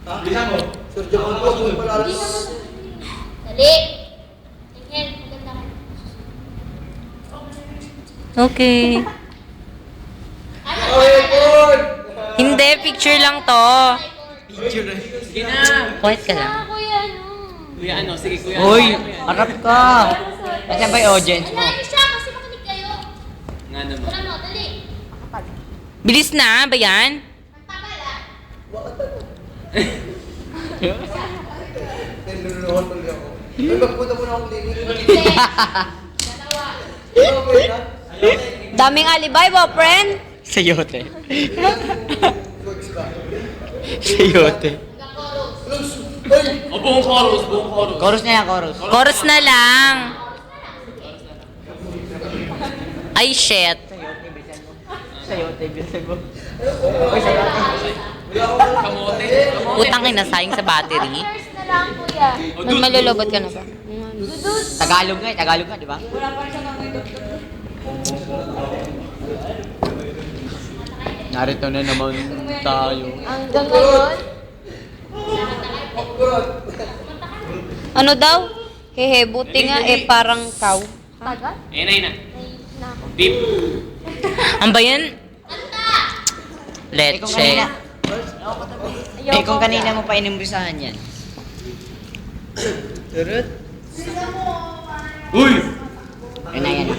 Bilisan mo. Sergio Campos, may pala. Hindi naman. Dali. Tingin, maganda ka. Okay. Okay, good! Hindi, picture lang to. Picture na. Sige na. Quiet ka lang. Kuya, ano? Kuya ano, sige kuya. Uy, harap ka. Nasaan ba yung audience mo? Alayin siya kasi makinig kayo. Nga naman. Wala mo, dali. Bilis na ba yan? Magpapal ah. Niluluhan tuloy ako. Ay, magpunta muna akong linis. Hindi. Dalawa. Okay na? Daming alibay, friend. Sayote. Goods ka. Sayote. Hanggang chorus. Ay! O buong chorus, buong chorus. Chorus na yan, chorus. Chorus na lang. Ay, shit. Sayote, bilisan mo. Kamote. Utang kinasayang sa battery. First na lang, kuya. Malulobot ka na ba? Dudut. Tagalog nga, di ba? Narito na naman tayo. Hanggang ngayon. Ano daw? Hehe, buti nga parang cow. Tagal? Ayun na, ayun na. Naiisip na ako. Beep. Ang ba yan? Eh kung kanina, Leche. eh kung kanina mo pa inimbisahan yan. Turut. Uy! Yan na, yan na.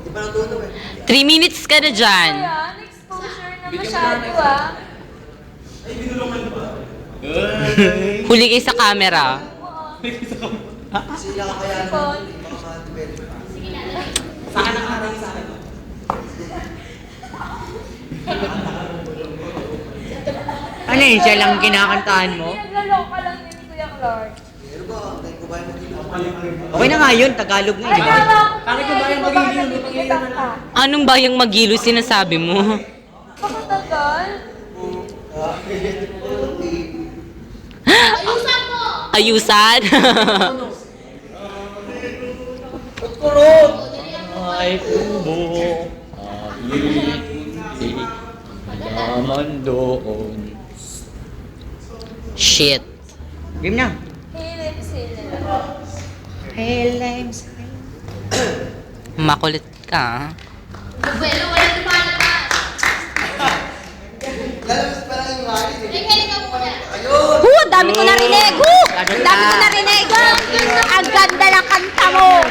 Di pa natunaw eh. 3 minutes ka na dyan. Yan, exposure na masyado ah. Huli kayo sa camera. Sila kakayanan Phone. ng mga develop. Saan ang harang sa akin? Ano yun, siya lang kinakantahan mo? Naglaloka lang yun ni Kuya Clark. Ano ba? Tayo ko ba yung mag-ina? Okay na nga yun, Tagalog nga, di ba? Bakit yung bayang magigilo? Anong bayang magilo sinasabi mo? Pakatagal? Ayusan mo! Ayusan? Kurot! Ay, tubo. Naman doon. Shit. Game na. Hey, lips sila. Hey, limes. Makulit ka. Bueno, wala lumalabas. Lalabas pa lang yung halis eh. Tingin ka muna. Ayun! Dami ko narinig! Dami ko narinig! Ang ganda ng kanta mo!